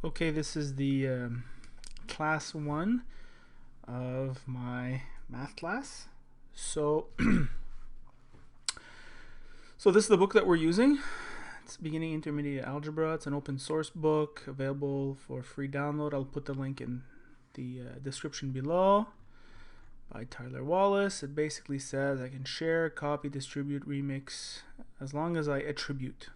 Okay, this is the class 1 of my math class. So, so this is the book that we're using. It's Beginning Intermediate Algebra. It's an open source book available for free download. I'll put the link in the description below. By Tyler Wallace. It basically says I can share, copy, distribute, remix, as long as I attribute.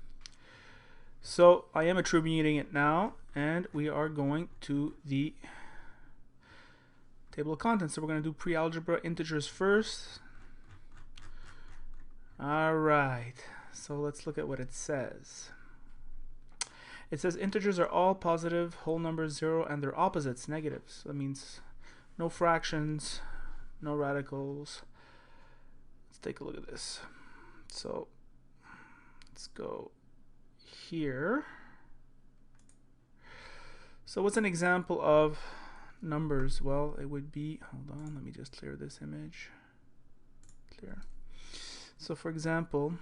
So I am attributing it now, and we are going to the table of contents. So we're going to do pre-algebra integers first. Alright, so let's look at what it says. It says integers are all positive whole numbers, 0, and their opposites, negatives. That means no fractions, no radicals. Let's take a look at this. So let's go here. So what's an example of numbers? Well, it would be, hold on, let me just clear this image. Clear. So for example,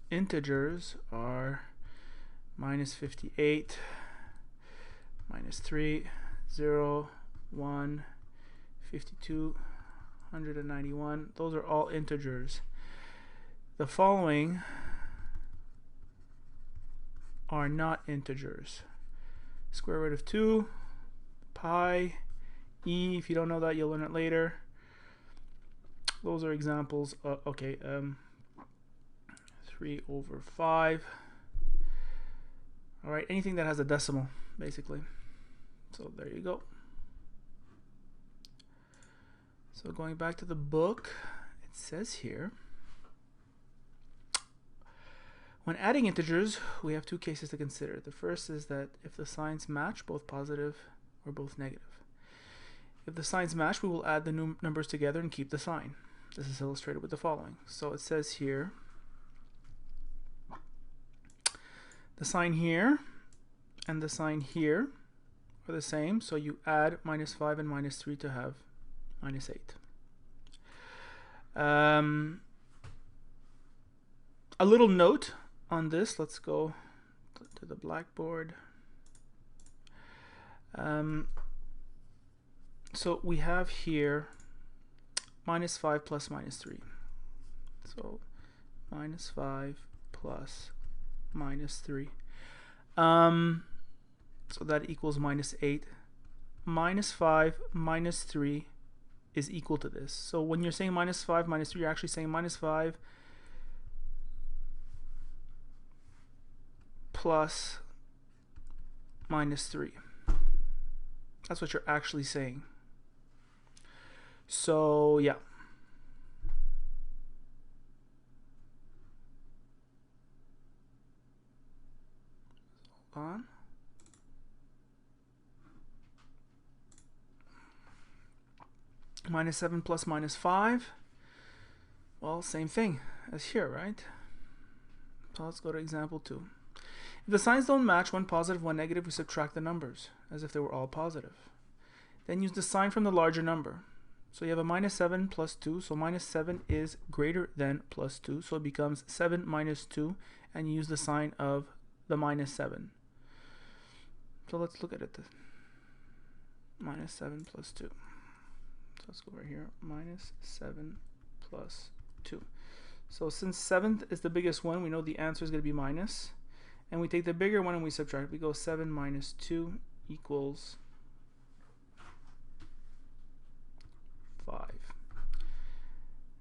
integers are minus 58, minus 3, 0, 1, 52, 191. Those are all integers. The following are not integers. Square root of 2, pi, e. If you don't know that, you'll learn it later. Those are examples. 3 over 5. Alright, anything that has a decimal, basically. So there you go. So going back to the book, it says here, when adding integers, we have two cases to consider. The first is that if the signs match, both positive or both negative. If the signs match, we will add the numbers together and keep the sign. This is illustrated with the following. So it says here, the sign here and the sign here are the same, so you add minus 5 and minus 3 to have minus 8. A little note on this. Let's go to the blackboard. So we have here minus 5 plus minus 3. So minus 5 plus minus 3. So that equals minus 8. Minus 5 minus 3 is equal to this. So when you're saying minus 5 minus 3, you're actually saying minus 5 plus minus 3. That's what you're actually saying. So yeah. Hold on. Minus 7 plus minus 5. Well, same thing as here, right? So let's go to example 2. If the signs don't match, one positive, one negative, we subtract the numbers as if they were all positive. Then use the sign from the larger number. So you have a minus 7 plus 2, so minus 7 is greater than plus 2, so it becomes 7 minus 2, and you use the sign of the minus 7. So let's look at it. Minus 7 plus 2. So let's go over here, minus 7 plus 2. So since 7th is the biggest one, we know the answer is going to be minus. And we take the bigger one and we subtract. We go 7 minus 2 equals 5.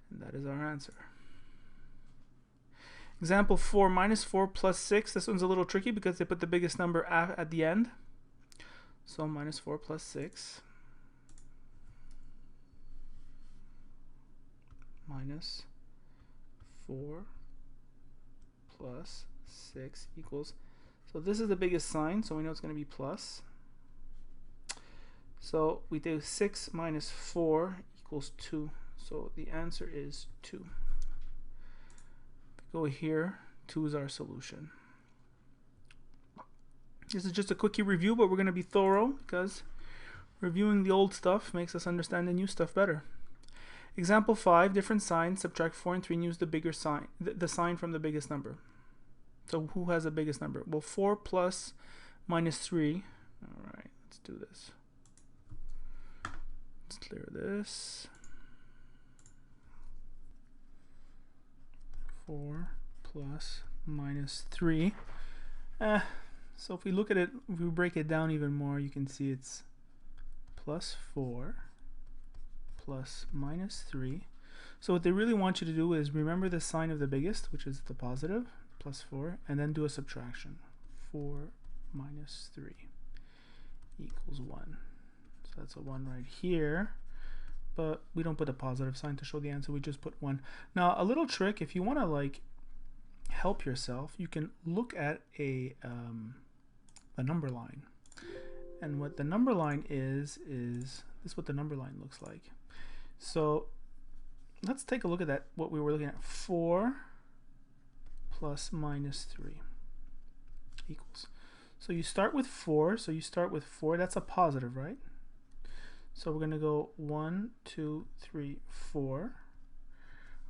And that is our answer. Example 4, minus 4 plus 6. This one's a little tricky because they put the biggest number at the end. So minus 4 plus 6. Minus 4 plus 6 equals, so this is the biggest sign, so we know it's going to be plus. So we do 6 minus 4 equals 2, so the answer is 2. Go here, 2 is our solution. This is just a quickie review, but we're going to be thorough because reviewing the old stuff makes us understand the new stuff better. Example 5, different signs, subtract 4 and 3 and use the bigger sign, the sign from the biggest number. So who has the biggest number? Well, 4 plus minus 3. All right, let's do this. Let's clear this. 4 plus minus 3. So if we look at it, if we break it down even more, you can see it's plus 4 plus minus 3. So what they really want you to do is remember the sign of the biggest, which is the positive, plus 4, and then do a subtraction. 4 minus 3 equals 1. So that's a 1 right here. But we don't put a positive sign to show the answer, we just put 1. Now a little trick, if you want to like help yourself, you can look at a number line. And what the number line is this is what the number line looks like. So let's take a look at that, what we were looking at. 4 plus minus 3 equals. So you start with 4, so you start with 4, that's a positive, right? So we're going to go 1, 2, 3, 4.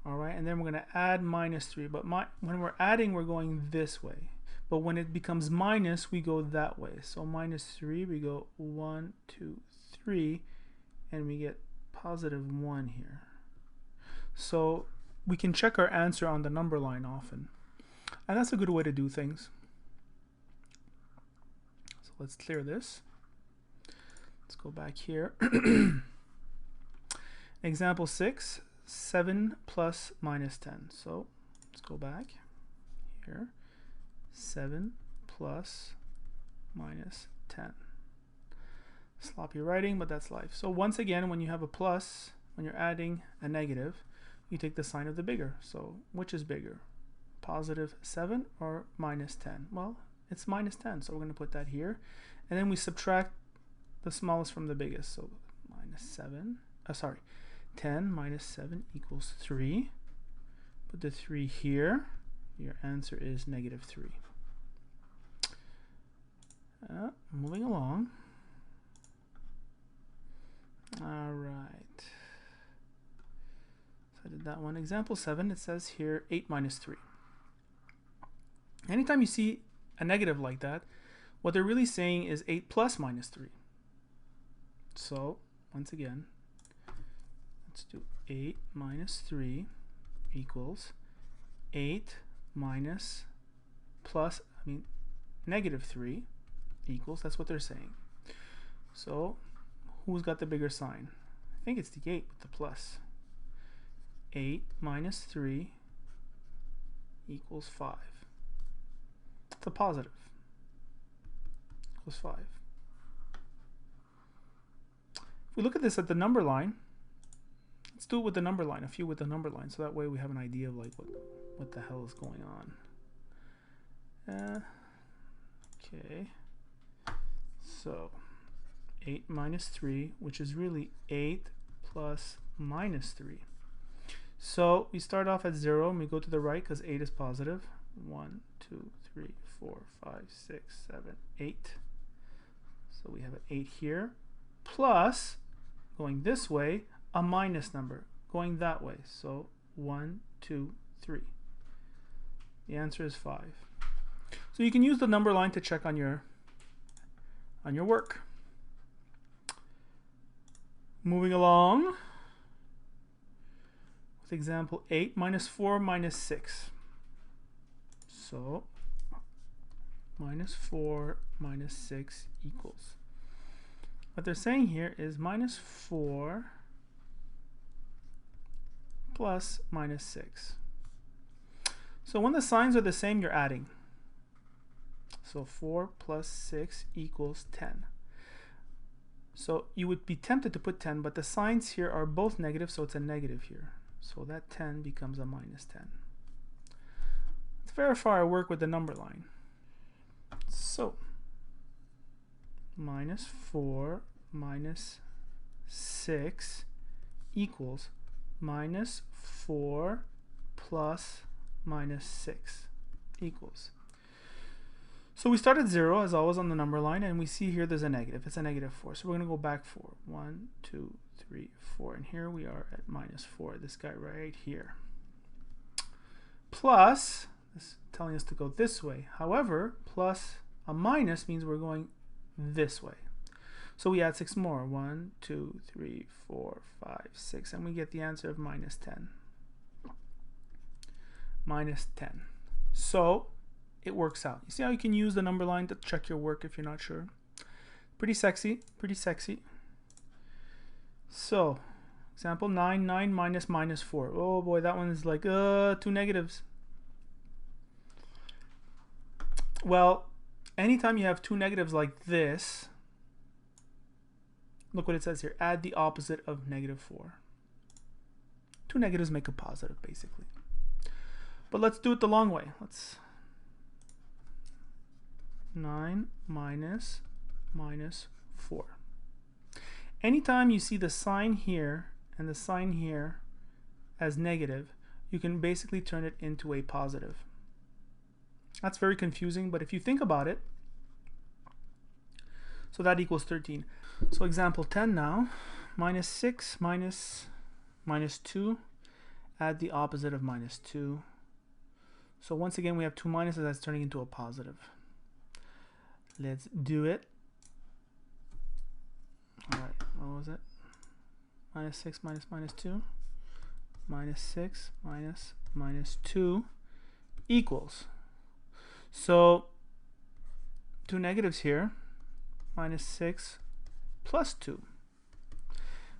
All right, and then we're going to add minus 3. But when we're adding, we're going this way. But when it becomes minus, we go that way. So minus 3, we go 1, 2, 3, and we get positive 1 here. So we can check our answer on the number line often. And that's a good way to do things. So let's clear this. Let's go back here. Example 6, 7 plus minus 10. So let's go back here. 7 plus minus 10. Sloppy writing, but that's life. So once again, when you have a plus, when you're adding a negative, you take the sign of the bigger. So which is bigger? Positive 7 or minus 10? Well, it's minus 10, so we're going to put that here. And then we subtract the smallest from the biggest. So minus 10 minus 7 equals 3. Put the 3 here. Your answer is negative 3. Moving along. All right. So I did that one. Example 7, it says here 8 minus 3. Anytime you see a negative like that, what they're really saying is 8 plus minus 3. So once again, let's do 8 minus 3 equals 8 minus plus, negative 3 equals, that's what they're saying. So who's got the bigger sign? I think it's the 8 with the plus. 8 minus 3 equals 5. It's a positive. Equals 5. If we look at this at the number line, let's do it with the number line, a few with the number line, so that way we have an idea of like what the hell is going on. Okay, so 8 minus 3, which is really 8 plus minus 3. So we start off at 0 and we go to the right because 8 is positive. 1, 2, 3, 4, 5, 6, 7, 8. So we have an 8 here, plus going this way a minus number going that way. So 1, 2, 3. The answer is 5. So you can use the number line to check on your work. Moving along with example 8, minus 4 minus 6. So minus 4 minus 6 equals. What they're saying here is minus 4 plus minus 6. So when the signs are the same, you're adding. So 4 plus 6 equals 10. So you would be tempted to put 10, but the signs here are both negative, so it's a negative here. So that 10 becomes a minus 10. Let's verify our work with the number line. So minus 4 minus 6 equals minus 4 plus minus 6 equals. So we start at 0 as always on the number line, and we see here there's a negative. It's a negative 4. So we're going to go back 4. 1, 2, 3, 4. And here we are at minus 4, this guy right here. Plus This is telling us to go this way. However, plus a minus means we're going this way. So we add 6 more. 1, 2, 3, 4, 5, 6. And we get the answer of minus 10. Minus 10. So it works out. You see how you can use the number line to check your work if you're not sure? Pretty sexy. Pretty sexy. So, example 9, 9 minus minus 4. Oh boy, that one is like, 2 negatives. Well, anytime you have 2 negatives like this, look what it says here. Add the opposite of negative 4. 2 negatives make a positive, basically. But let's do it the long way. Let's 9 minus minus 4. Anytime you see the sign here and the sign here as negative, you can basically turn it into a positive. That's very confusing, but if you think about it, so that equals 13. So example 10 now, minus 6 minus minus 2, add the opposite of minus 2. So once again, we have 2 minuses, that's turning into a positive. Let's do it. All right, what was it? Minus 6 minus minus 2. Minus 6 minus minus 2 equals. So 2 negatives here, minus 6 plus 2.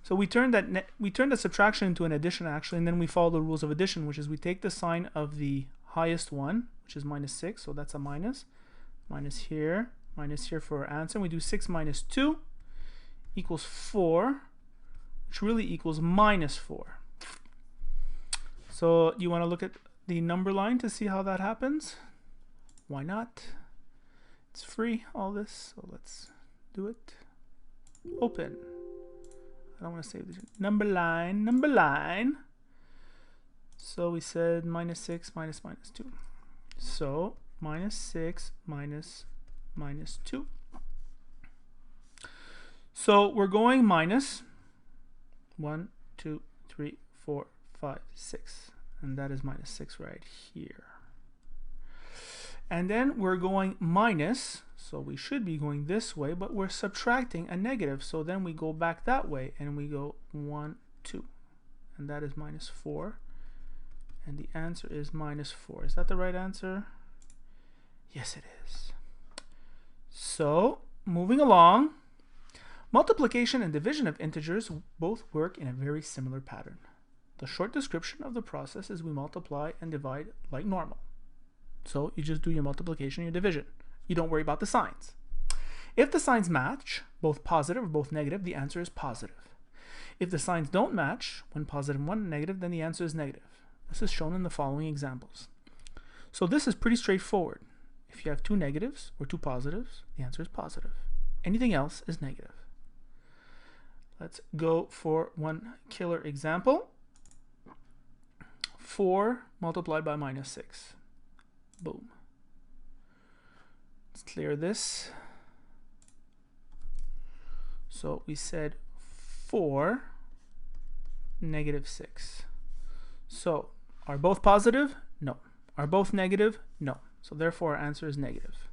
So we turn the subtraction into an addition actually, and then we follow the rules of addition, which is we take the sign of the highest one, which is minus 6, so that's a minus. Minus here for our answer. And we do 6 minus 2 equals 4, which really equals minus 4. So you want to look at the number line to see how that happens? Why not? It's free, all this, so let's do it. Open. I don't want to save this. Number line. So we said minus 6 minus minus 2. So minus 6 minus minus 2. So we're going minus 1, 2, 3, 4, 5, 6. And that is minus 6 right here. And then we're going minus, so we should be going this way, but we're subtracting a negative. So then we go back that way and we go 1, 2. And that is minus 4. And the answer is minus 4. Is that the right answer? Yes, it is. So moving along, multiplication and division of integers both work in a very similar pattern. The short description of the process is we multiply and divide like normal. So you just do your multiplication and your division. You don't worry about the signs. If the signs match, both positive or both negative, the answer is positive. If the signs don't match, one positive and one negative, then the answer is negative. This is shown in the following examples. So this is pretty straightforward. If you have 2 negatives or 2 positives, the answer is positive. Anything else is negative. Let's go for one killer example. 4 multiplied by minus 6. Boom. Let's clear this. So we said 4 negative 6. So are both positive? No. Are both negative? No. So therefore our answer is negative.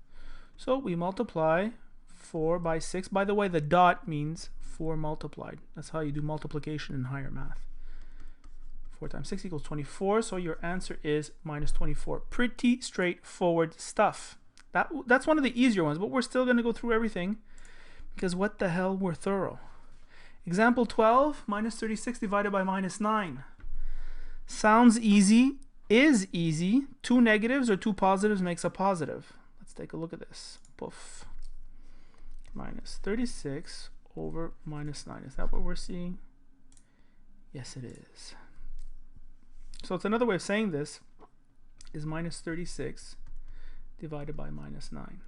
So we multiply 4 by 6. By the way, the dot means 4 multiplied. That's how you do multiplication in higher math. 4 times 6 equals 24, so your answer is minus 24. Pretty straightforward stuff. That's one of the easier ones, but we're still going to go through everything because what the hell, we're thorough. Example 12, minus 36 divided by minus 9. Sounds easy, is easy. 2 negatives or 2 positives makes a positive. Let's take a look at this. Poof. Minus 36 over minus 9. Is that what we're seeing? Yes, it is. So it's another way of saying this is minus 36 divided by minus 9.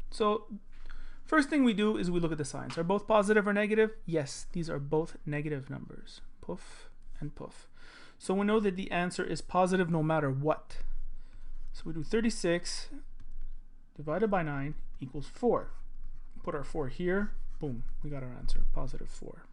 So first thing we do is we look at the signs. Are both positive or negative? Yes, these are both negative numbers. Poof and poof. So we know that the answer is positive no matter what. So we do 36 divided by 9 equals 4. Put our 4 here. Boom, we got our answer, positive 4.